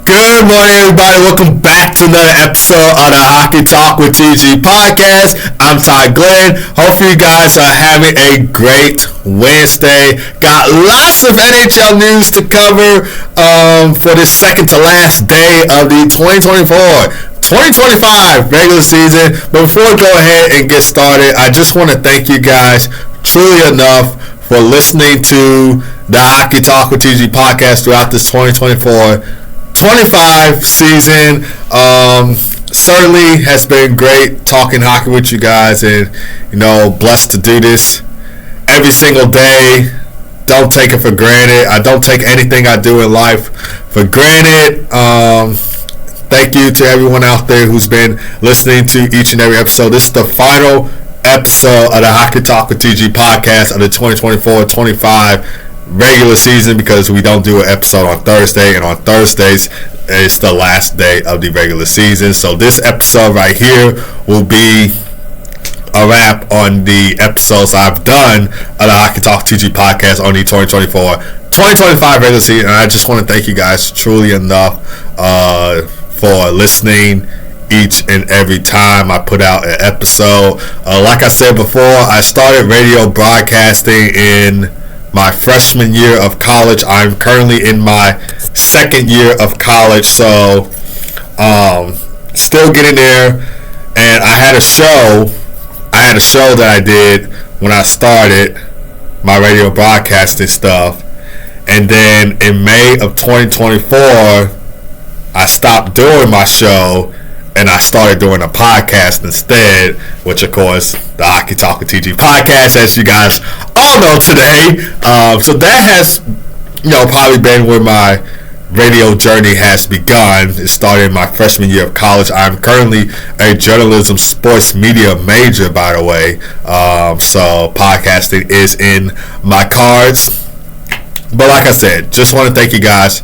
Good morning, everybody. Welcome back to another episode of the Hockey Talk with TG podcast. I'm Todd Glenn. Hopefully, you guys are having a great Wednesday. Got lots of NHL news to cover for this second to last day of the 2024-2025 regular season. But before we go ahead and get started, I just want to thank you guys truly enough for listening to the Hockey Talk with TG podcast throughout this 2024-25 season. Certainly has been great talking hockey with you guys, and blessed to do this every single day. Don't take it for granted. I don't take anything I do in life for granted. Thank you to everyone out there who's been listening to each and every episode. This is the final episode of the Hockey Talk with TG podcast of the 2024-25 regular season, because we don't do an episode on Thursday, and on Thursdays it's the last day of the regular season. So this episode right here will be a wrap on the episodes I've done of the Hockey Talk TG podcast on the 2024-2025 regular season. And I just want to thank you guys truly enough for listening each and every time I put out an episode. Like I said before, I started radio broadcasting in my freshman year of college. I'm currently in my second year of college, so still getting there. And I had a show that I did when I started my radio broadcasting stuff, and then in May of 2024 I stopped doing my show and I started doing a podcast instead, which of course the Hockey Talk with TG podcast, as you guys all know today. So that has, probably been where my radio journey has begun. It started in my freshman year of college. I'm currently a journalism sports media major, by the way. So podcasting is in my cards. But like I said, just want to thank you guys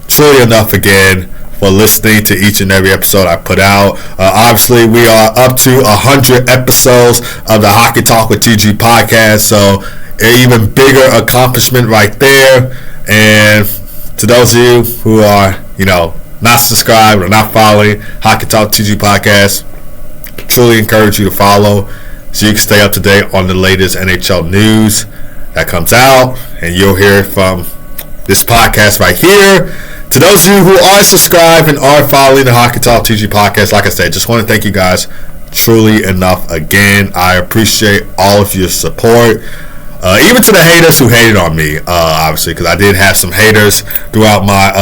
truly enough again for listening to each and every episode I put out. Obviously, we are up to 100 episodes of the Hockey Talk with TG podcast, so an even bigger accomplishment right there. And to those of you who are, not subscribed or not following Hockey Talk TG podcast, truly encourage you to follow so you can stay up to date on the latest NHL news that comes out, and you'll hear from this podcast right here. To those of you who are subscribed and are following the Hockey Talk TG podcast, like I said, just want to thank you guys truly enough again. I appreciate all of your support. Even to the haters who hated on me, obviously, because I did have some haters throughout my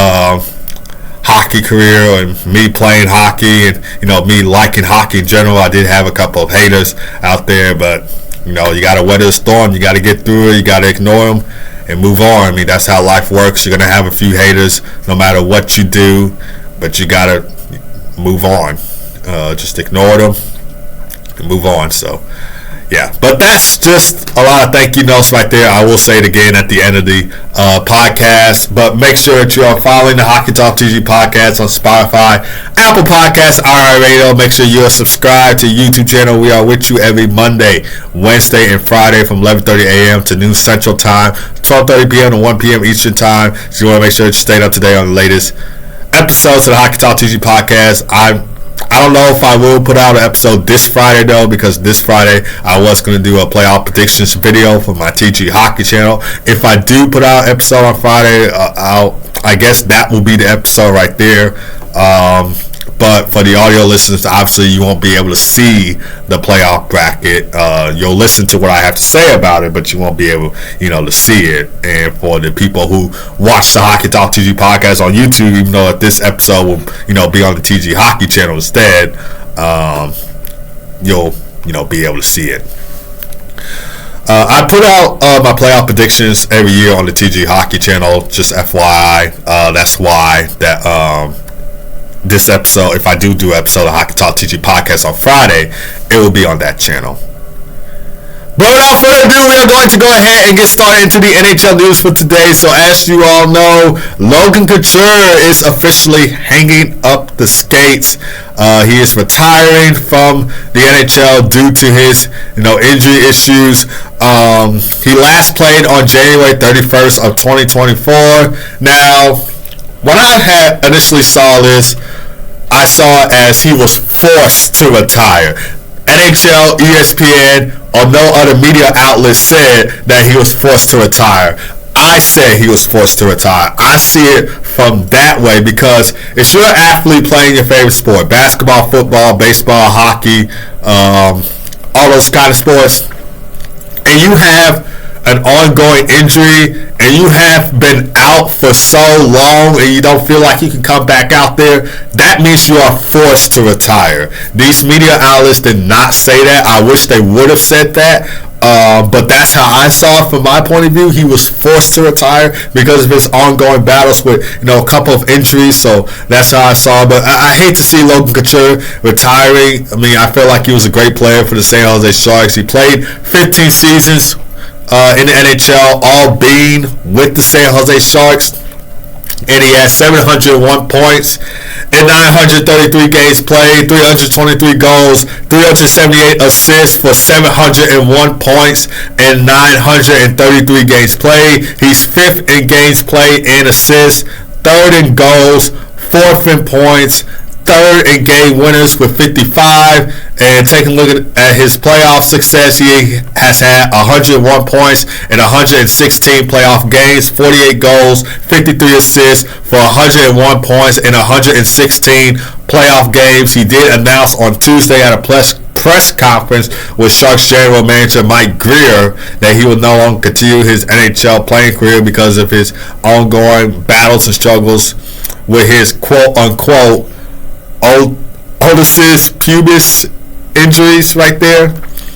hockey career and me playing hockey and, me liking hockey in general. I did have a couple of haters out there, but, you got to weather the storm. You got to get through it. You got to ignore them and move on. I mean, that's how life works. You're going to have a few haters no matter what you do, but you got to move on. Just ignore them and move on. So, yeah. But that's just a lot of thank you notes right there. I will say it again at the end of the podcast. But make sure that you are following the Hockey Talk TG podcast on Spotify, Apple Podcasts, iHeartRadio. Make sure you are subscribed to the YouTube channel. We are with you every Monday, Wednesday, and Friday from 11:30 a.m. to noon Central Time, 12:30 p.m. to 1 p.m. Eastern Time. So you want to make sure that you stay up to date on the latest episodes of the Hockey Talk TG podcast. I don't know if I will put out an episode this Friday, though, because this Friday I was going to do a playoff predictions video for my TG Hockey channel. If I do put out an episode on Friday, I guess that will be the episode right there. But for the audio listeners, obviously you won't be able to see the playoff bracket. You'll listen to what I have to say about it, but you won't be able, to see it. And for the people who watch the Hockey Talk TG podcast on YouTube, even though this episode will, be on the TG Hockey channel instead, you'll, be able to see it. I put out my playoff predictions every year on the TG Hockey channel, just FYI. That's why that this episode, if I do an episode of Hockey Talk TG podcast on Friday, it will be on that channel. But without further ado, we are going to go ahead and get started into the NHL news for today. So as you all know, Logan Couture is officially hanging up the skates. He is retiring from the NHL due to his, injury issues. He last played on January 31st of 2024. Now, when I had initially saw this, I saw it as he was forced to retire. NHL, ESPN, or no other media outlet said that he was forced to retire. I said he was forced to retire. I see it from that way because if you're an athlete playing your favorite sport, basketball, football, baseball, hockey, all those kind of sports, and you have an ongoing injury and you have been out for so long and you don't feel like you can come back out there, that means you are forced to retire. These media outlets did not say that. I wish they would have said that. But that's how I saw it from my point of view. He was forced to retire because of his ongoing battles with, a couple of injuries. So that's how I saw it. But I hate to see Logan Couture retiring. I mean, I feel like he was a great player for the San Jose Sharks. He played 15 seasons in the NHL, all being with the San Jose Sharks, and he had 701 points in 933 games played, 323 goals, 378 assists for 701 points in 933 games played. He's 5th in games played and assists, 3rd in goals, 4th in points, 3rd in game winners with 55. And taking a look at his playoff success, he has had 101 points in 116 playoff games, 48 goals, 53 assists for 101 points in 116 playoff games. He did announce on Tuesday at a press conference with Sharks general manager Mike Greer that he will no longer continue his NHL playing career because of his ongoing battles and struggles with his quote-unquote Otis pubis injuries right there.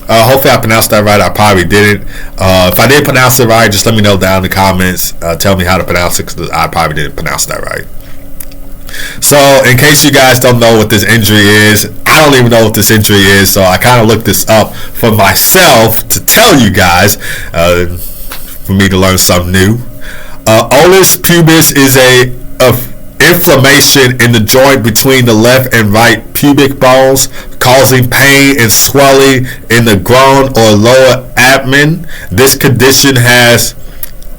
Hopefully I pronounced that right. I probably didn't. If I did pronounce it right, just let me know down in the comments. Tell me how to pronounce it because I probably didn't pronounce that right. So in case you guys don't know what this injury is, I don't even know what this injury is, so I kind of looked this up for myself to tell you guys, for me to learn something new. Otis pubis is a inflammation in the joint between the left and right pubic bones, causing pain and swelling in the groin or lower abdomen. This condition has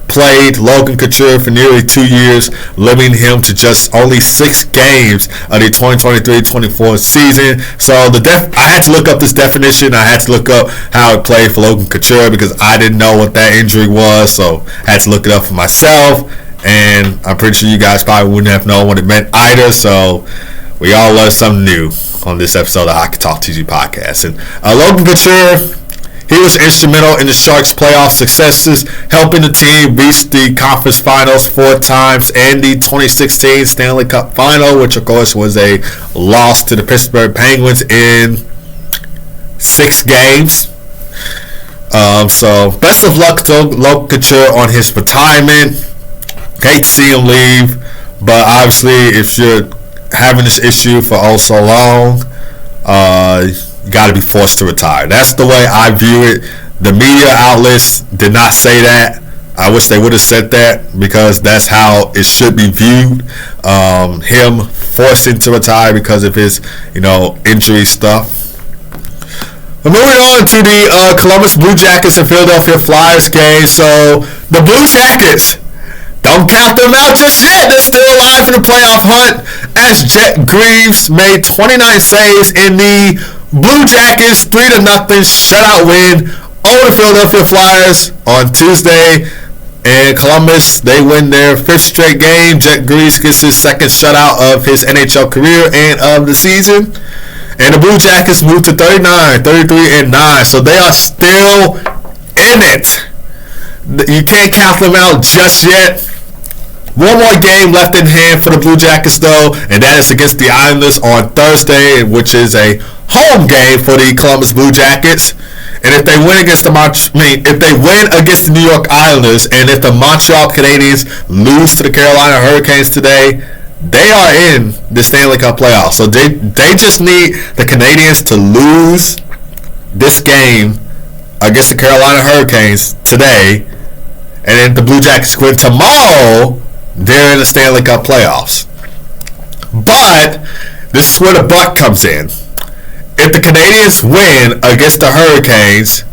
plagued Logan Couture for nearly 2 years, limiting him to just only 6 games of the 2023-24 season. So I had to look up this definition. I had to look up how it played for Logan Couture because I didn't know what that injury was, so I had to look it up for myself. And I'm pretty sure you guys probably wouldn't have known what it meant either. So we all learned something new on this episode of Hockey Talk TG Podcast. And Logan Couture, he was instrumental in the Sharks' playoff successes, helping the team reach the conference finals 4 times and the 2016 Stanley Cup final, which of course was a loss to the Pittsburgh Penguins in 6 games. So best of luck to Logan Couture on his retirement. Hate to see him leave, but obviously if you're having this issue for so long, you got to be forced to retire. That's the way I view it. The media outlets did not say that. I wish they would have said that because that's how it should be viewed. Him forcing to retire because of his, injury stuff. But moving on to the Columbus Blue Jackets and Philadelphia Flyers game. So the Blue Jackets, don't count them out just yet. They're still alive in the playoff hunt as Greaves made 29 saves in the Blue Jackets 3-0 shutout win over the Philadelphia Flyers on Tuesday. And Columbus, they win their 5th straight game. Greaves gets his 2nd shutout of his NHL career and of the season. And the Blue Jackets moved to 33-9. So they are still in it. You can't count them out just yet. One more game left in hand for the Blue Jackets, though, and that is against the Islanders on Thursday, which is a home game for the Columbus Blue Jackets. And if they win against the New York Islanders, and if the Montreal Canadiens lose to the Carolina Hurricanes today, they are in the Stanley Cup playoffs. So they just need the Canadiens to lose this game against the Carolina Hurricanes today, and then the Blue Jackets win tomorrow, they're in the Stanley Cup playoffs. But this is where the but comes in. If the Canadiens win against the Hurricanes,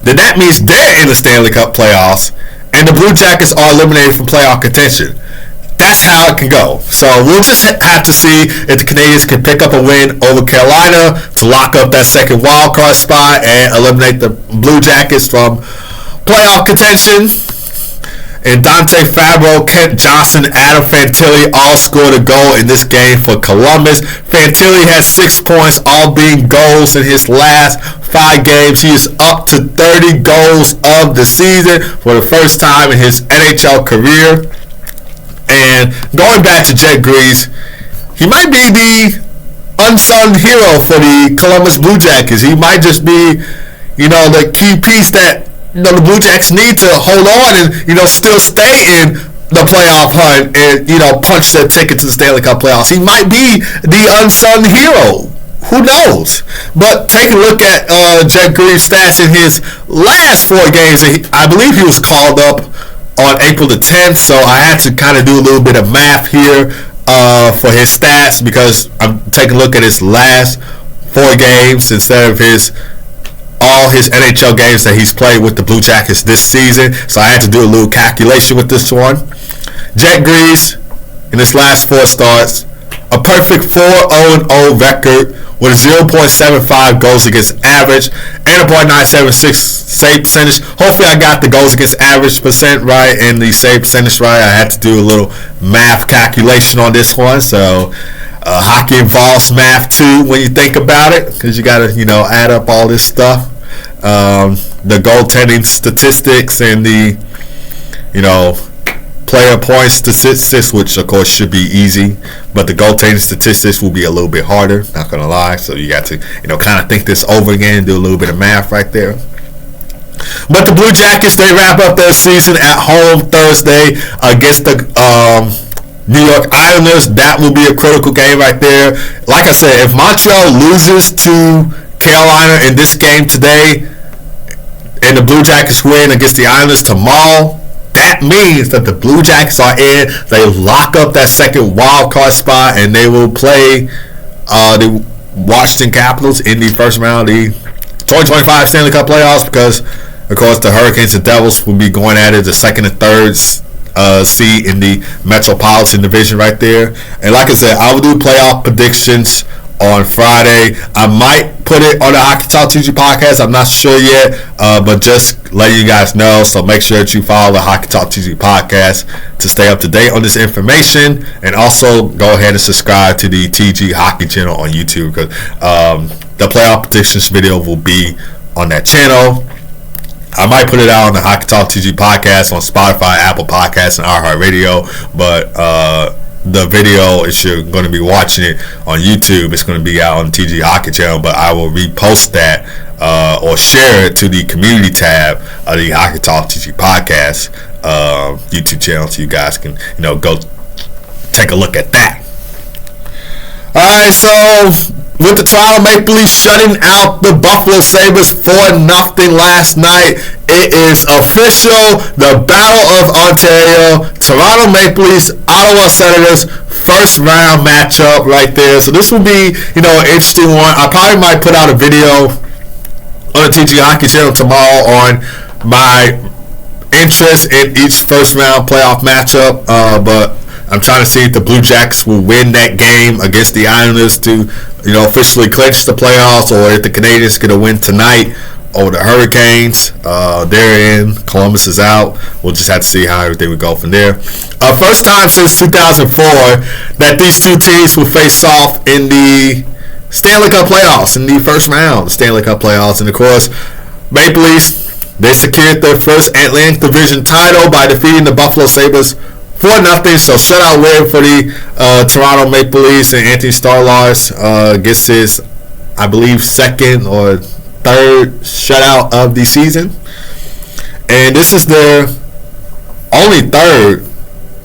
then that means they're in the Stanley Cup playoffs, and the Blue Jackets are eliminated from playoff contention. that's how it can go. So we'll just have to see if the Canadiens can pick up a win over Carolina to lock up that second wild card spot and eliminate the Blue Jackets from playoff contention. And Dante Fabro, Kent Johnson, Adam Fantilli all scored a goal in this game for Columbus. Fantilli has 6 points, all being goals in his last 5 games. He is up to 30 goals of the season for the first time in his NHL career. And going back to Jet Greaves, he might be the unsung hero for the Columbus Blue Jackets. He might just be, the key piece that the Blue Jackets need to hold on and, still stay in the playoff hunt and, punch their ticket to the Stanley Cup playoffs. He might be the unsung hero. Who knows? But take a look at Jet Greaves' stats in his last 4 games. I believe he was called up on April the 10th, so I had to kind of do a little bit of math here for his stats because I'm taking a look at his last 4 games instead of all his NHL games that he's played with the Blue Jackets this season. So I had to do a little calculation with this one. Jet Greaves, in his last 4 starts, a perfect 4-0-0 record with a 0.75 goals against average and a .976 save percentage. Hopefully I got the goals against average percent right and the save percentage right. I had to do a little math calculation on this one. So hockey involves math too when you think about it, because you got to add up all this stuff. The goaltending statistics and the player point statistics, which of course should be easy, but the goaltending statistics will be a little bit harder, not gonna lie. So you got to kind of think this over again and do a little bit of math right there. But the Blue Jackets, they wrap up their season at home Thursday against the New York Islanders. That will be a critical game right there. Like I said, if Montreal loses to Carolina in this game today and the Blue Jackets win against the Islanders tomorrow, that means that the Blue Jackets are in. They lock up that second wild card spot and they will play the Washington Capitals in the first round of the 2025 Stanley Cup playoffs, because of course the Hurricanes and Devils will be going at it, the second and third seed in the Metropolitan Division right there. And like I said, I will do playoff predictions on Friday. I might put it on the Hockey Talk TG podcast. I'm not sure yet, but just letting you guys know. So make sure that you follow the Hockey Talk TG podcast to stay up to date on this information, and also go ahead and subscribe to the TG Hockey channel on YouTube, because the playoff predictions video will be on that channel. I might put it out on the Hockey Talk TG podcast on Spotify, Apple Podcasts, and iHeartRadio, but the video, if you're going to be watching it on YouTube, it's going to be out on the TG Hockey channel, but I will repost that or share it to the community tab of the Hockey Talk TG podcast YouTube channel, so you guys can go take a look at that. Alright, so with the Toronto Maple Leafs shutting out the Buffalo Sabres 4-0 last night, it is official. The Battle of Ontario, Toronto Maple Leafs, Ottawa Senators, first round matchup right there. So this will be, an interesting one. I probably might put out a video on the TG Hockey channel tomorrow on my interest in each first round playoff matchup, but I'm trying to see if the Blue Jackets will win that game against the Islanders to, officially clinch the playoffs, or if the Canadiens get a win tonight over the Hurricanes. They're in. Columbus is out. We'll just have to see how everything would go from there. First time since 2004 that these two teams will face off in the Stanley Cup playoffs, in the first round of Stanley Cup playoffs. And of course, Maple Leafs, they secured their first Atlantic Division title by defeating the Buffalo Sabres 4-0, so shutout win for the Toronto Maple Leafs, and Anthony Stolarz gets his, I believe, second or third shutout of the season. And this is their only third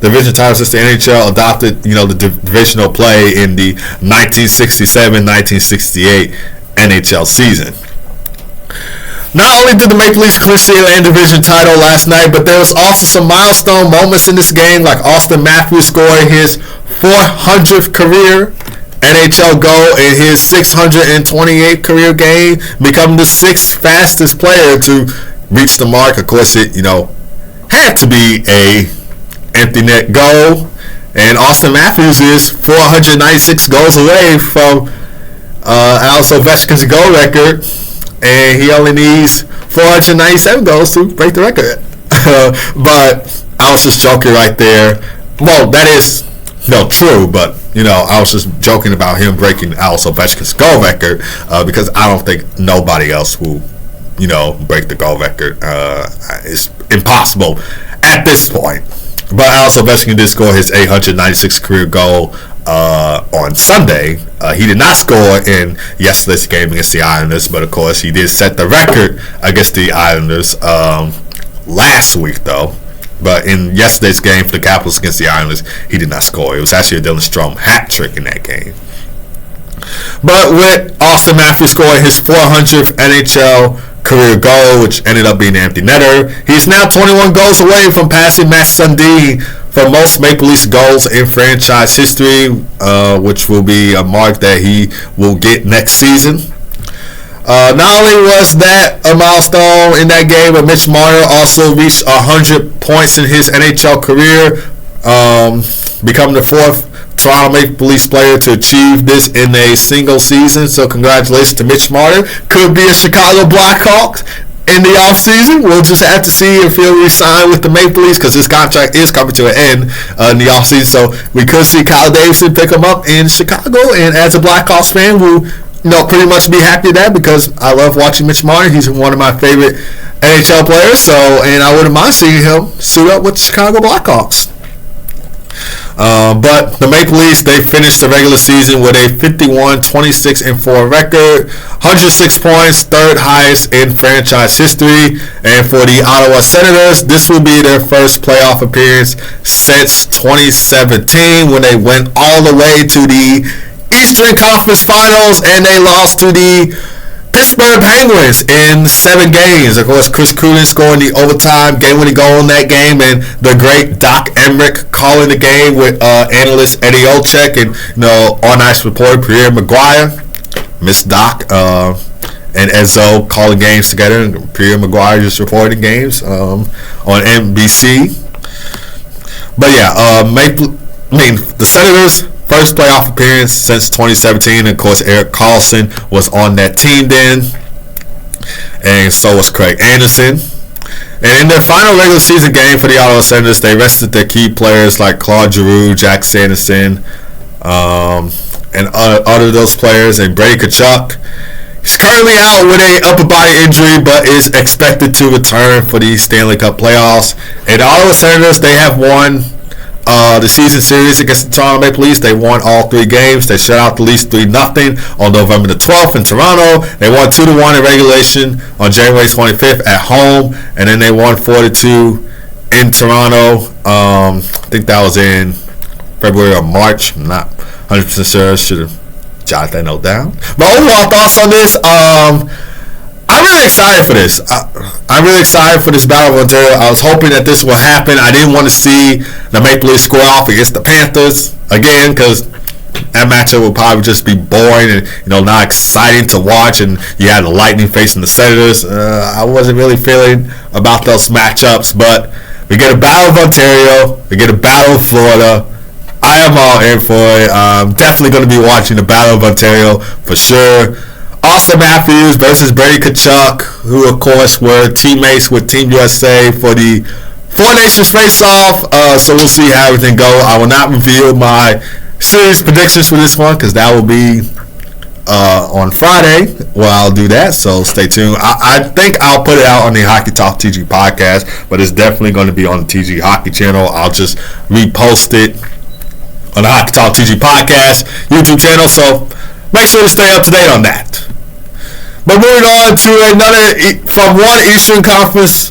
division title since the NHL adopted, the divisional play in the 1967-1968 NHL season. Not only did the Maple Leafs clinch the Atlantic Division title last night, but there was also some milestone moments in this game, like Austin Matthews scoring his 400th career NHL goal in his 628th career game, becoming the 6th fastest player to reach the mark. Of course, it had to be a empty net goal, And Austin Matthews is 496 goals away from Alex Ovechkin's goal record, and he only needs 497 goals to break the record. But I was just joking right there. Well, that is true, but I was just joking about him breaking Alex Ovechkin's goal record because I don't think nobody else will, break the goal record. It's impossible at this point. But Alex Ovechkin did score his 896th career goal on Sunday. He did not score in yesterday's game against the Islanders, but of course he did set the record against the Islanders last week, though. But in yesterday's game for the Capitals against the Islanders, he did not score. It was actually a Dylan Strome hat trick in that game. But with Austin Matthews scoring his 400th NHL career goal, which ended up being an empty netter, he's now 21 goals away from passing Matt Sundin for most Maple Leafs goals in franchise history, which will be a mark that he will get next season. Not only was that a milestone in that game, but Mitch Marner also reached 100 points in his NHL career, becoming the fourth Toronto Maple Leafs player to achieve this in a single season. So congratulations to Mitch Marner. Could be a Chicago Blackhawks in the offseason. We'll just have to see if he'll resign with the Maple Leafs because his contract is coming to an end in the offseason. So we could see Kyle Davidson pick him up in Chicago. And as a Blackhawks fan, we'll pretty much be happy with that because I love watching Mitch Marner. He's one of my favorite NHL players. So, and I wouldn't mind seeing him suit up with the Chicago Blackhawks. But the Maple Leafs, they finished the regular season with a 51-26-4 record, 106 points, third highest in franchise history. And for the Ottawa Senators, this will be their first playoff appearance since 2017 when they went all the way to the Eastern Conference Finals and they lost to the Pittsburgh Penguins in 7 games. Of course, Chris Coolin scoring the overtime game-winning goal in that game, and the great Doc Emrick calling the game with analyst Eddie Olczyk and on-ice reporter Pierre Maguire, Miss Doc, and Enzo calling games together, and Pierre Maguire just reporting games on NBC. But yeah, the Senators. First playoff appearance since 2017. Of course, Erik Karlsson was on that team then. And so was Craig Anderson. And in their final regular season game for the Ottawa Senators, they rested their key players like Claude Giroux, Jack Sanderson, and other those players, and Brady Tkachuk. He's currently out with an upper body injury, but is expected to return for the Stanley Cup playoffs. And the Ottawa Senators, they have won the season series against the Toronto Maple Leafs. They won all 3 games. They shut out the Leafs 3-0 on November the 12th in Toronto. They won 2-1 in regulation on January 25th at home, and then they won 4-2 in Toronto. I think that was in February or March. I'm not 100% sure. Should have jotted that note down. But overall thoughts on this. I'm really excited for this. I'm really excited for this Battle of Ontario. I was hoping that this will happen. I didn't want to see the Maple Leafs square off against the Panthers again because that matchup will probably just be boring and not exciting to watch. And you had the Lightning facing the Senators. I wasn't really feeling about those matchups, but we get a Battle of Ontario. We get a Battle of Florida. I am all in for it. I'm definitely going to be watching the Battle of Ontario for sure. Austin Matthews versus Brady Tkachuk, who of course were teammates with Team USA for the Four Nations face-off. So we'll see how everything goes. I will not reveal my series predictions for this one because that will be on Friday where I'll do that. So stay tuned. I think I'll put it out on the Hockey Talk TG podcast, but it's definitely going to be on the TG Hockey channel. I'll just repost it on the Hockey Talk TG podcast YouTube channel. So make sure to stay up to date on that. But moving on to from one Eastern Conference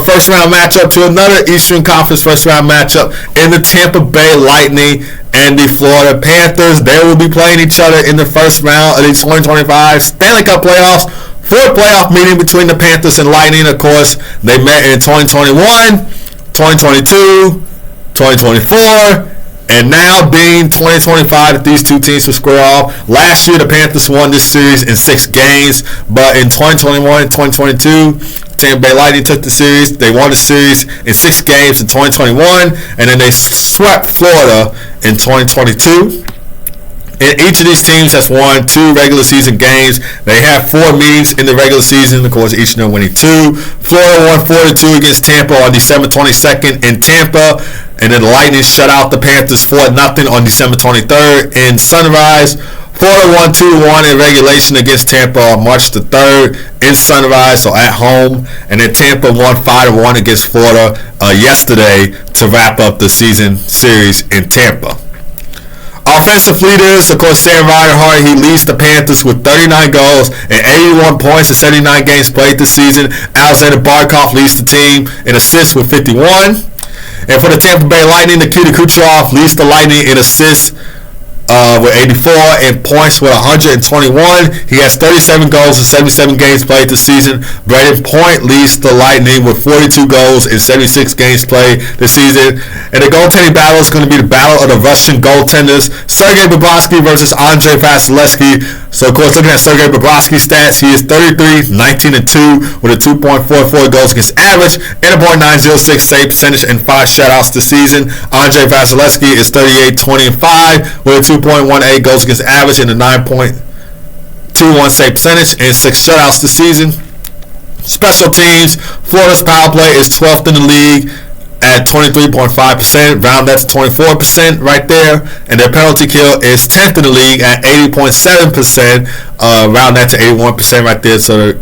first round matchup to another Eastern Conference first round matchup in the Tampa Bay Lightning and the Florida Panthers. They will be playing each other in the first round of the 2025 Stanley Cup playoffs. Fourth playoff meeting between the Panthers and Lightning. Of course, they met in 2021, 2022, 2024, And now being 2025 that these two teams will square off. Last year the Panthers won this series in 6 games, but in 2021 and 2022, Tampa Bay Lightning took the series. They won the series in 6 games in 2021, and then they swept Florida in 2022. And each of these teams has won 2 regular season games. They have 4 meetings in the regular season. Of course, each of them winning 2. Florida won 4-2 against Tampa on December 22nd in Tampa. And then the Lightning shut out the Panthers 4-0 on December 23rd in Sunrise. Florida won 2-1 in regulation against Tampa on March the 3rd in Sunrise, so at home. And then Tampa won 5-1 against Florida yesterday to wrap up the season series in Tampa. Offensive leaders, of course, Sam Reinhart, he leads the Panthers with 39 goals and 81 points in 79 games played this season. Alexander Barkov leads the team in assists with 51. And for the Tampa Bay Lightning, Nikita Kucherov leads the Lightning in assists with 84 and points with 121. He has 37 goals in 77 games played this season. Braden Point leads the Lightning with 42 goals in 76 games played this season. And the goaltending battle is going to be the battle of the Russian goaltenders, Sergei Bobrovsky versus Andrei Vasilevsky. So, of course, looking at Sergei Bobrovsky's stats, he is 33, 19, and 2 with a 2.44 goals against average and a .906 save percentage and 5 shutouts this season. Andrei Vasilevsky is 38, 20, and 5 with a 2.18 goals against average and a 9.21 save percentage and 6 shutouts this season. Special teams, Florida's power play is 12th in the league at 23.5%, round that to 24% right there, and their penalty kill is 10th in the league at 80.7%, round that to 81% right there. So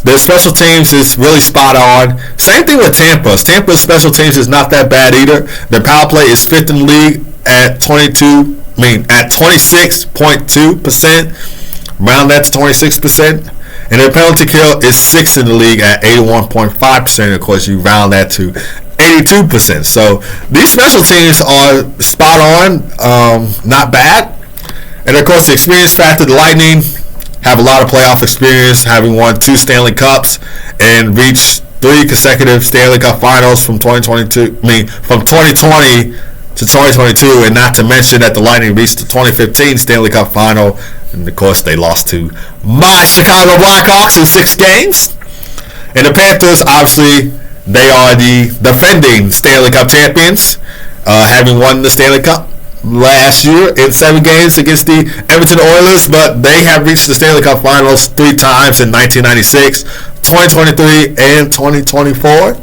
their special teams is really spot on. Same thing with Tampa's. Tampa's special teams is not that bad either. Their power play is 5th in the league at 26.2%, round that to 26%. And their penalty kill is 6th in the league at 81.5%. Of course, you round that to 82%. So these special teams are spot on, not bad. And of course, the experience factor, the Lightning have a lot of playoff experience, having won 2 Stanley Cups and reached 3 consecutive Stanley Cup Finals from 2020 to 2022, and not to mention that the Lightning reached the 2015 Stanley Cup Final, and of course they lost to my Chicago Blackhawks in 6 games. And the Panthers, obviously, they are the defending Stanley Cup champions, having won the Stanley Cup last year in 7 games against the Edmonton Oilers, but they have reached the Stanley Cup Finals 3 times in 1996, 2023, and 2024.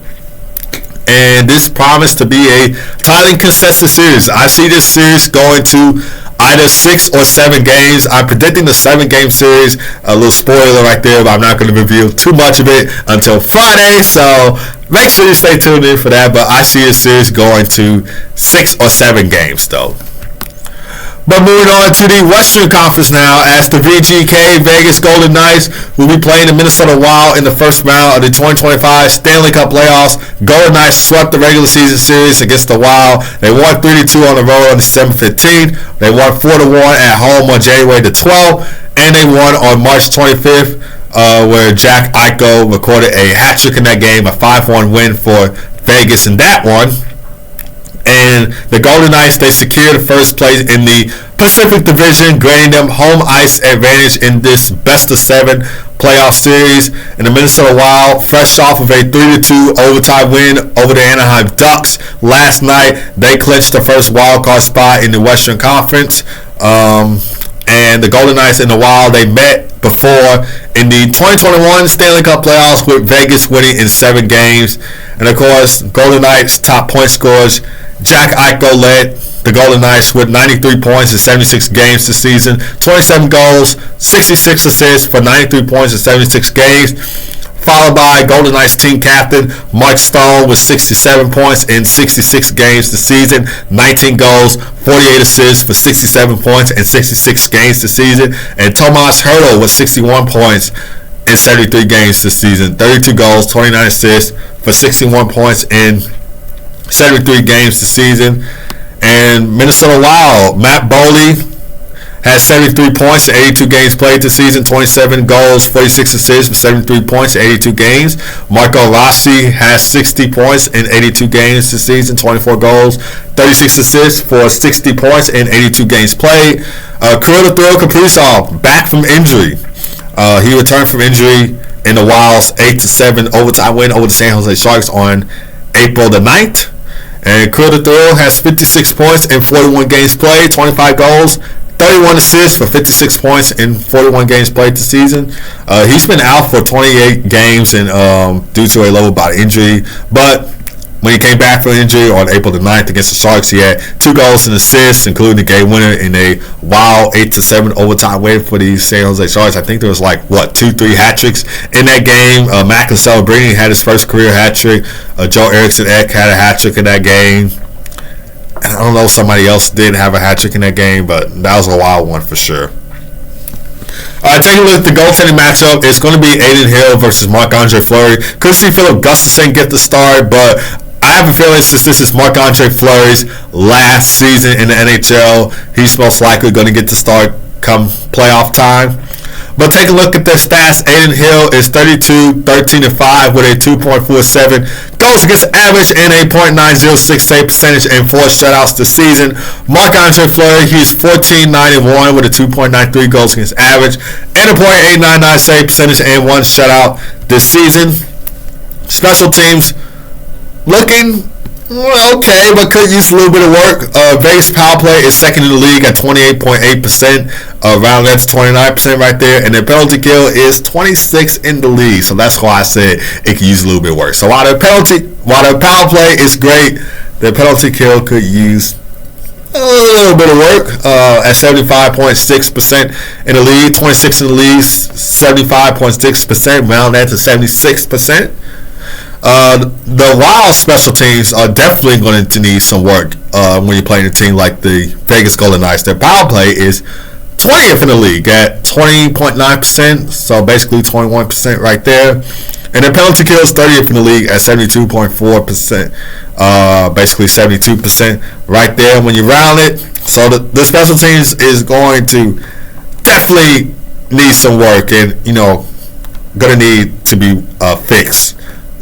And this promised to be a highly contested series. I see this series going to either 6 or 7 games. I'm predicting the 7-game series. A little spoiler right there, but I'm not going to reveal too much of it until Friday. So make sure you stay tuned in for that. But I see this series going to 6 or 7 games, though. But moving on to the Western Conference now, as the VGK Vegas Golden Knights will be playing the Minnesota Wild in the first round of the 2025 Stanley Cup playoffs. Golden Knights swept the regular season series against the Wild. They won 3-2 on the road on December 15th. They won 4-1 at home on January the 12th, and they won on March 25th, where Jack Eichel recorded a hat trick in that game, a 5-1 win for Vegas in that one. And the Golden Knights, they secured the first place in the Pacific Division, granting them home ice advantage in this best-of-7 playoff series. And the Minnesota Wild, fresh off of a 3-2 overtime win over the Anaheim Ducks last night, they clinched the first wild card spot in the Western Conference. And the Golden Knights and the Wild, they met before in the 2021 Stanley Cup playoffs, with Vegas winning in 7 games. And of course, Golden Knights top point scorers, Jack Eichel led the Golden Knights with 93 points in 76 games this season, 27 goals, 66 assists for 93 points in 76 games, followed by Golden Knights team captain Mark Stone with 67 points in 66 games this season, 19 goals, 48 assists for 67 points in 66 games this season, and Tomas Hertl with 61 points in 73 games this season, 32 goals, 29 assists for 61 points in 73 games this season. And Minnesota Wild, Matt Boldy has 73 points in 82 games played this season, 27 goals, 46 assists with 73 points in 82 games. Marco Rossi has 60 points in 82 games this season, 24 goals, 36 assists for 60 points in 82 games played. Kirill Kaprizov back from injury. He returned from injury in the Wild's 8-7 overtime win over the San Jose Sharks on April the 9th. And Kirill has 56 points in 41 games played, 25 goals, 31 assists for 56 points in 41 games played this season. He's been out for 28 games and due to a lower body injury, but when he came back from injury on April the 9th against the Sharks, he had 2 goals and assists, including the game winner in a wild 8-7 overtime win for the San Jose Sharks. I think there was 2-3 hat tricks in that game. Matt Celebrini had his first career hat trick. Joe Eriksson Ek had a hat trick in that game. I don't know if somebody else did have a hat trick in that game, but that was a wild one for sure. Taking a look at the goaltending matchup, it's going to be Adin Hill versus Marc-Andre Fleury. Could see Philip Gustafsson get the start, but I have a feeling since this is Marc-Andre Fleury's last season in the NHL, he's most likely going to get the start come playoff time. But take a look at their stats. Adin Hill is 32, 13, and 5 with a 2.47 goals against average and a .906 save percentage and 4 shutouts this season. Marc-Andre Fleury, he's 14, 9, and 1 with a 2.93 goals against average and a .899 save percentage and 1 shutout this season. Special teams looking okay, but could use a little bit of work. Vegas power play is second in the league at 28.8%. Round that's 29% right there, and their penalty kill is 26 in the league. So that's why I said it could use a little bit of work. So while their power play is great, their penalty kill could use a little bit of work. At 75.6% in the league, 26 in the league, 75.6%. Round that to 76%. The Wild special teams are definitely going to need some work when you're playing a team like the Vegas Golden Knights. Their power play is 20th in the league at 20.9%, so basically 21% right there. And their penalty kill is 30th in the league at 72.4%, basically 72% right there when you round it. So the special teams is going to definitely need some work and, going to need to be fixed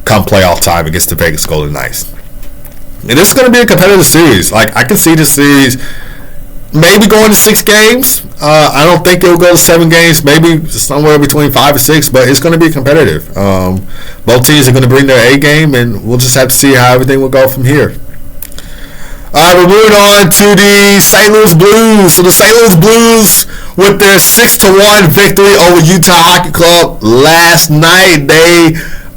come playoff time against the Vegas Golden Knights. And this is going to be a competitive series. I can see this series maybe going to 6 games. I don't think it'll go to 7 games, maybe somewhere between 5 or 6, but it's going to be competitive. Both teams are going to bring their A game, and we'll just have to see how everything will go from here. We're moving on to the St. Louis Blues. So the St. Louis Blues, with their 6-1 victory over Utah Hockey Club last night, they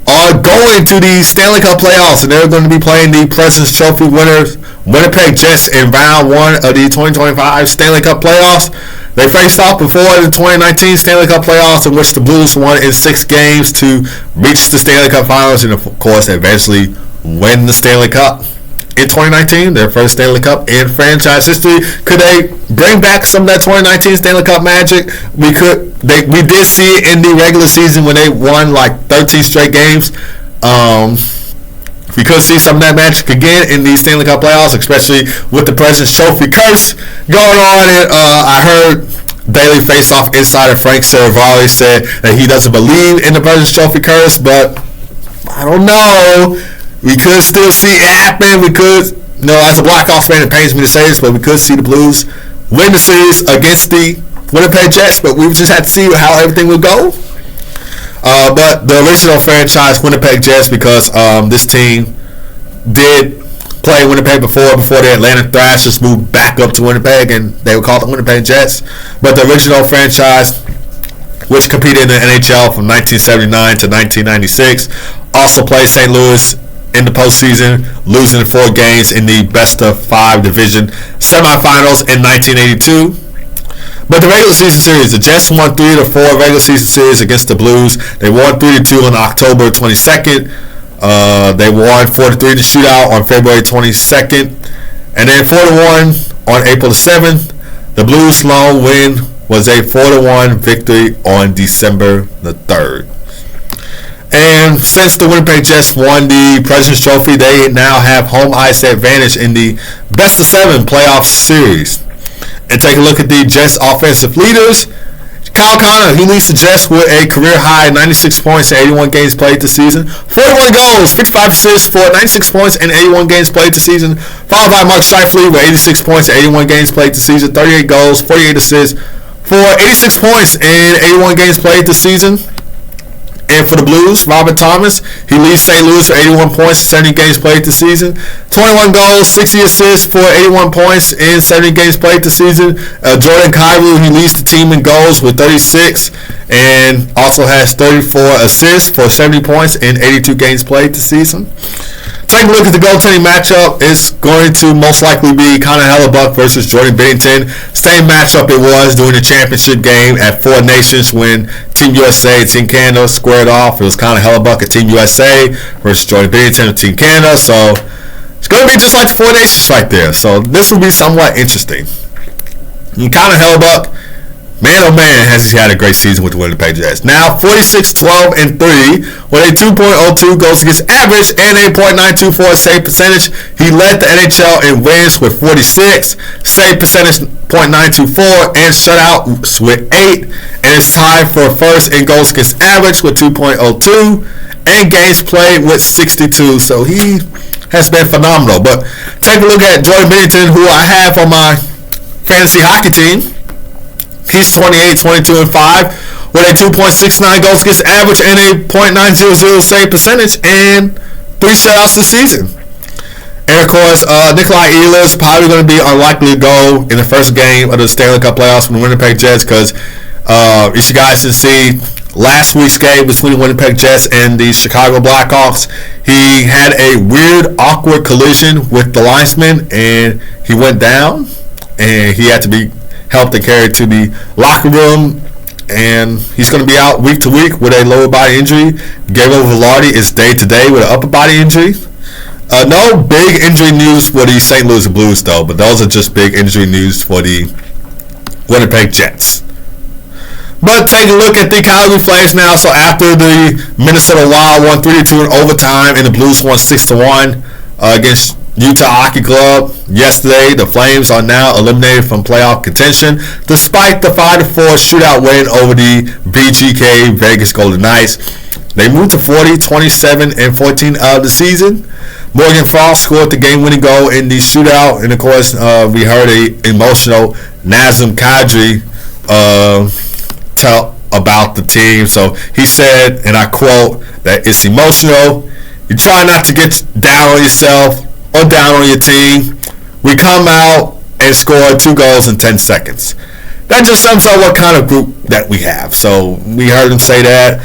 are going to the Stanley Cup playoffs, and they're going to be playing the President's Trophy winners, Winnipeg Jets, in round 1 of the 2025 Stanley Cup playoffs. They faced off before the 2019 Stanley Cup playoffs, in which the Blues won in 6 games to reach the Stanley Cup finals, and of course eventually win the Stanley Cup. In 2019, their first Stanley Cup in franchise history. Could they bring back some of that 2019 Stanley Cup magic? We did see it in the regular season when they won 13 straight games. We could see some of that magic again in the Stanley Cup playoffs, especially with the President's Trophy curse going on. And I heard Daily Faceoff insider Frank Saravalli said that he doesn't believe in the President's Trophy curse, but I don't know. We could still see it happen. We could, as a Blackhawks fan, it pains me to say this, but we could see the Blues win the series against the Winnipeg Jets, but we just had to see how everything would go. But the original franchise Winnipeg Jets, because this team did play Winnipeg before the Atlanta Thrashers moved back up to Winnipeg, and they were called the Winnipeg Jets. But the original franchise, which competed in the NHL from 1979 to 1996, also played St. Louis in the postseason, losing 4 games in the best-of-5 division semifinals in 1982. But the regular season series, the Jets won 3 of the 4 regular season series against the Blues. They won 3-2 on October 22nd. They won 4-3 in the shootout on February 22nd. And then 4-1 on April 7th. The Blues' lone win was a 4-1 victory on December the 3rd. And since the Winnipeg Jets won the President's Trophy, they now have home ice advantage in the best-of-7 playoff series. And take a look at the Jets offensive leaders. Kyle Connor, he leads the Jets with a career-high 96 points in 81 games played this season. 41 goals, 55 assists for 96 points in 81 games played this season. Followed by Mark Scheifele with 86 points in 81 games played this season. 38 goals, 48 assists for 86 points in 81 games played this season. And for the Blues, Robert Thomas, he leads St. Louis with 81 points in 70 games played this season. 21 goals, 60 assists for 81 points in 70 games played this season. Jordan Kyrou, he leads the team in goals with 36 and also has 34 assists for 70 points in 82 games played this season. Take a look at the goaltending matchup. It's going to most likely be Connor Hellebuyck versus Jordan Binnington. Same matchup it was during the championship game at Four Nations when Team USA and Team Canada squared off. It was Connor Hellebuyck at Team USA versus Jordan Binnington at Team Canada. So it's going to be just like the Four Nations right there. So this will be somewhat interesting. And Connor Hellebuyck, man, oh man, has he had a great season with the Winnipeg Jets. Now 46-12-3 with a 2.02 goals against average and a .924 save percentage. He led the NHL in wins with 46, save percentage .924, and shutouts with 8. And it's tied for first in goals against average with 2.02 and games played with 62. So he has been phenomenal. But take a look at Jordan Binnington, who I have on my fantasy hockey team. He's 28, 22, and 5 with a 2.69 goals against average and a .900 save percentage and 3 shutouts this season. And of course, Nikolai Ehlers is probably going to be unlikely to go in the first game of the Stanley Cup playoffs from the Winnipeg Jets because as you guys can see, last week's game between the Winnipeg Jets and the Chicago Blackhawks, he had a weird, awkward collision with the linesman and he went down and he had to be helped and carried to the locker room, and he's going to be out week to week with a lower body injury. Gabriel Velarde is day to day with an upper body injury. No big injury news for the St. Louis Blues though, but those are just big injury news for the Winnipeg Jets. But take a look at the Calgary Flames now. So after the Minnesota Wild won 3-2 in overtime and the Blues won 6-1 against Utah Hockey Club yesterday, the Flames are now eliminated from playoff contention despite the 5-4 shootout win over the VGK Vegas Golden Knights. They moved to 40, 27, and 14 out of the season. Morgan Frost scored the game-winning goal in the shootout, and of course we heard a emotional Nazem Kadri tell about the team. So he said, and I quote, that it's emotional. You try not to get down on yourself or down on your team. We come out and score 2 goals in 10 seconds. That just sums up what kind of group that we have. So we heard him say that.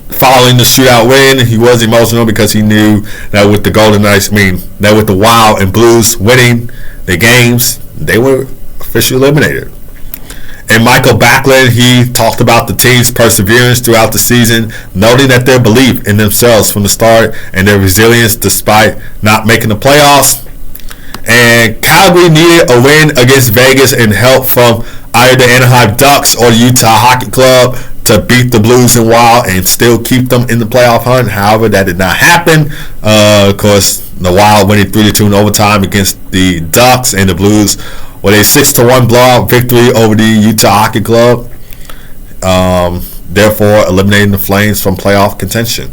Following the shootout win, he was emotional because he knew that with the Golden Knights, that with the Wild and Blues winning the games, they were officially eliminated. And Michael Backlund, he talked about the team's perseverance throughout the season, noting that their belief in themselves from the start and their resilience despite not making the playoffs. And Calgary needed a win against Vegas and help from either the Anaheim Ducks or the Utah Hockey Club to beat the Blues and Wild and still keep them in the playoff hunt. However, that did not happen. Of course, the Wild winning 3-2 in overtime against the Ducks, and the Blues with a 6-1 blowout victory over the Utah Hockey Club, therefore eliminating the Flames from playoff contention.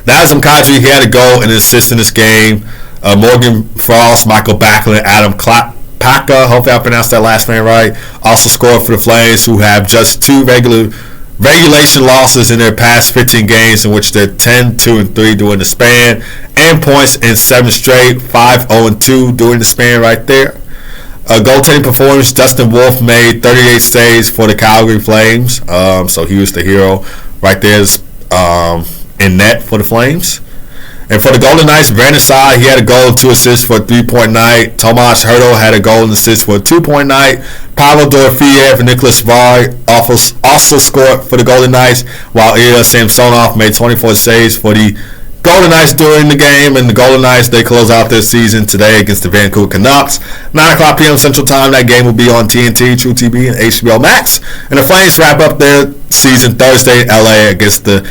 Nazem Kadri, he had a goal and an assist in this game. Morgan Frost, Michael Backlund, Adam Klapka, hopefully I pronounced that last name right, also scored for the Flames, who have just 2 regulation losses in their past 15 games, in which they're 10-2-3 during the span, and points in 7 straight, 5-0-2 during the span right there. Goaltending performance, Dustin Wolf made 38 saves for the Calgary Flames, so he was the hero right there in net for the Flames. And for the Golden Knights, Brandon Saad, he had a goal and 2 assists for a 3-point night. Tomas Hertl had a goal and assist for a 2-point night. Pavel Dorofeyev and Nicholas Varg also scored for the Golden Knights, while Ilya Samsonov made 24 saves for the Golden Knights during the game. And the Golden Knights, they close out their season today against the Vancouver Canucks. 9 o'clock p.m. Central Time. That game will be on TNT, True TV, and HBO Max. And the Flames wrap up their season Thursday in LA against the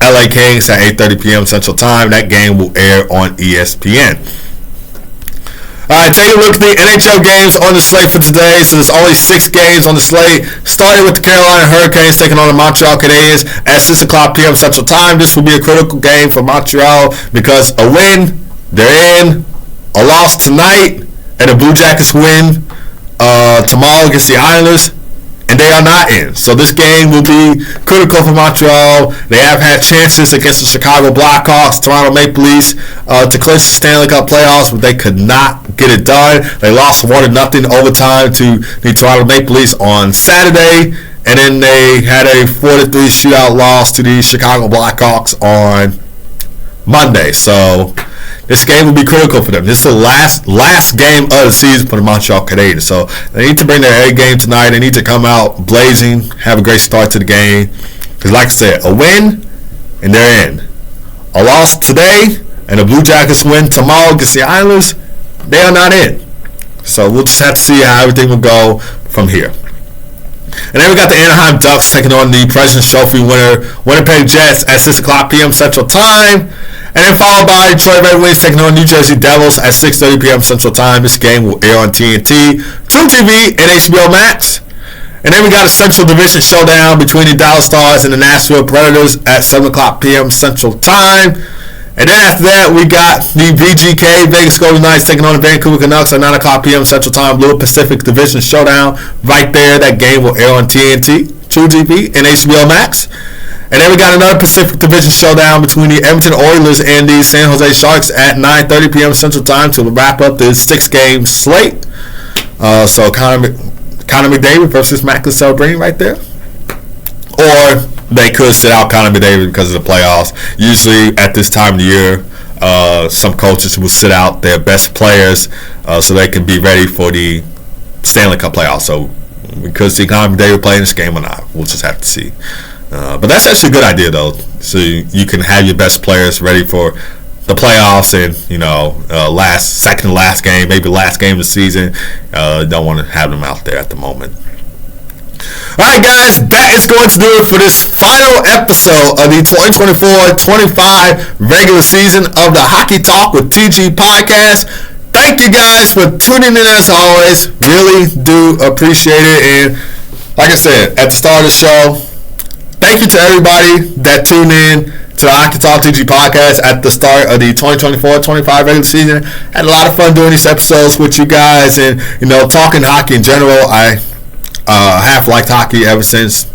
LA Kings at 8:30 p.m. Central Time. That game will air on ESPN. All right, take a look at the NHL games on the slate for today. So there's only 6 games on the slate. Starting with the Carolina Hurricanes taking on the Montreal Canadiens at 6 o'clock p.m. Central Time. This will be a critical game for Montreal because a win, they're in. A loss tonight, and the Blue Jackets win tomorrow against the Islanders, and they are not in. So this game will be critical for Montreal. They have had chances against the Chicago Blackhawks, Toronto Maple Leafs to clinch the Stanley Cup playoffs, but they could not get it done. They lost 1-0 overtime to the Toronto Maple Leafs on Saturday, and then they had a 4-3 shootout loss to the Chicago Blackhawks on Monday. So this game will be critical for them. This is the last game of the season for the Montreal Canadiens. So they need to bring their A game tonight. They need to come out blazing, have a great start to the game. Because like I said, a win, and they're in. A loss today, and the Blue Jackets win tomorrow against the Islanders, they are not in. So we'll just have to see how everything will go from here. And then we got the Anaheim Ducks taking on the President's Trophy winner, Winnipeg Jets at 6 o'clock p.m. Central Time. And then followed by Detroit Red Wings taking on New Jersey Devils at 6:30 p.m. Central Time. This game will air on TNT, TrueTV, and HBO Max. And then we got a Central Division showdown between the Dallas Stars and the Nashville Predators at 7 o'clock p.m. Central Time. And then after that, we got the VGK, Vegas Golden Knights, taking on the Vancouver Canucks at 9 o'clock p.m. Central Time. Blue Pacific Division showdown right there. That game will air on TNT, TrueTV, and HBO Max. And then we got another Pacific Division showdown between the Edmonton Oilers and the San Jose Sharks at 9:30 p.m. Central Time to wrap up the 6-game slate. So Connor McDavid versus Matt Celebrini right there. Or they could sit out Connor McDavid because of the playoffs. Usually at this time of the year, some coaches will sit out their best players so they can be ready for the Stanley Cup playoffs. So we could see Connor McDavid playing this game or not. We'll just have to see. But that's actually a good idea, though. So you can have your best players ready for the playoffs and, second to last game, maybe last game of the season. Don't want to have them out there at the moment. All right, guys, that is going to do it for this final episode of the 2024-25 regular season of the Hockey Talk with TG podcast. Thank you guys for tuning in as always. Really do appreciate it. And like I said, at the start of the show, thank you to everybody that tuned in to the Hockey Talk TG podcast at the start of the 2024-25 regular season. Had a lot of fun doing these episodes with you guys and, talking hockey in general. I have liked hockey ever since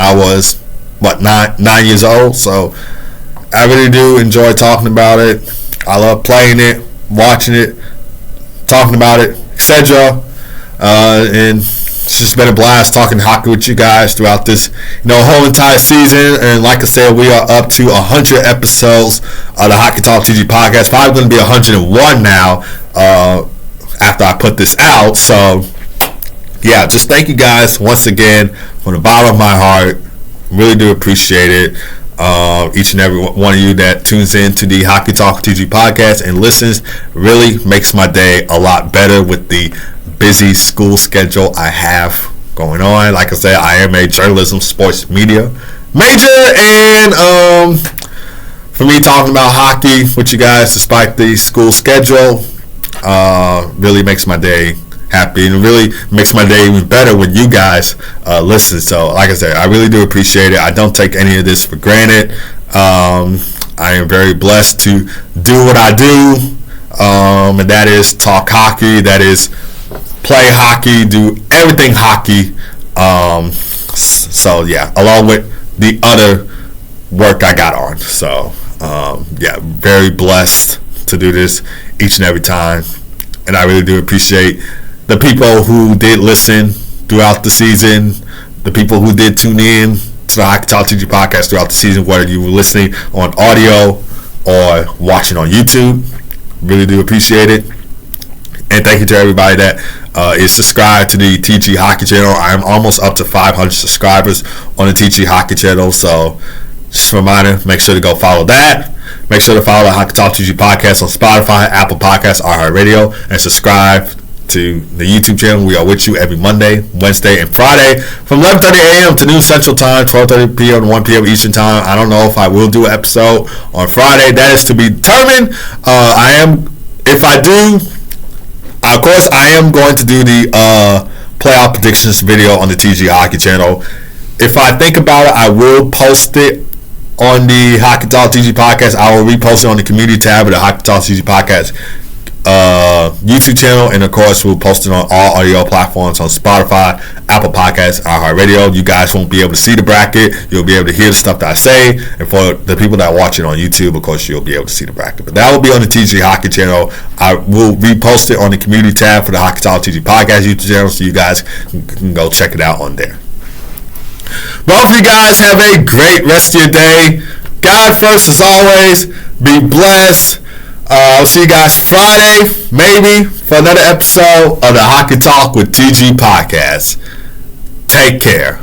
I was, 9 years old. So I really do enjoy talking about it. I love playing it, watching it, talking about it, etc. And it's just been a blast talking hockey with you guys throughout this, whole entire season. And like I said, we are up to 100 episodes of the Hockey Talk TG podcast. Probably going to be 101 now after I put this out. So, yeah, just thank you guys once again from the bottom of my heart. Really do appreciate it. Each and every one of you that tunes in to the Hockey Talk TG podcast and listens really makes my day a lot better with the busy school schedule I have going on. Like I said, I am a journalism sports media major, and for me talking about hockey with you guys despite the school schedule really makes my day happy, and it really makes my day even better when you guys listen. So like I said, I really do appreciate it. I don't take any of this for granted. I am very blessed to do what I do, and that is talk hockey, that is play hockey, do everything hockey. So yeah, along with the other work I got on. So yeah, very blessed to do this each and every time, and I really do appreciate the people who did listen throughout the season, the people who did tune in to the Hockey Talk TG podcast throughout the season, whether you were listening on audio or watching on YouTube. Really do appreciate it. And thank you to everybody that is subscribed to the TG Hockey channel. I am almost up to 500 subscribers on the TG Hockey channel. So just a reminder, make sure to go follow that. Make sure to follow the Hockey Talk TG podcast on Spotify, Apple Podcasts, iHeartRadio, and subscribe to the YouTube channel. We are with you every Monday, Wednesday, and Friday from 11:30 a.m. to noon Central Time, 12:30 p.m. to 1 p.m. Eastern Time. I don't know if I will do an episode on Friday. That is to be determined. If I do, Now, of course, I am going to do the playoff predictions video on the TG Hockey channel. If I think about it, I will post it on the Hockey Talk TG podcast. I will repost it on the community tab of the Hockey Talk TG podcast YouTube channel, and of course we'll post it on all audio platforms on Spotify, Apple Podcasts, iHeartRadio. You guys won't be able to see the bracket. You'll be able to hear the stuff that I say, and for the people that watch it on YouTube, of course, you'll be able to see the bracket. But that will be on the TG Hockey channel. I will repost it on the community tab for the Hockey Talk TG podcast YouTube channel, so you guys can go check it out on there. But hopefully you guys have a great rest of your day. God first as always. Be blessed. I'll see you guys Friday, maybe, for another episode of the Hockey Talk with TG podcast. Take care.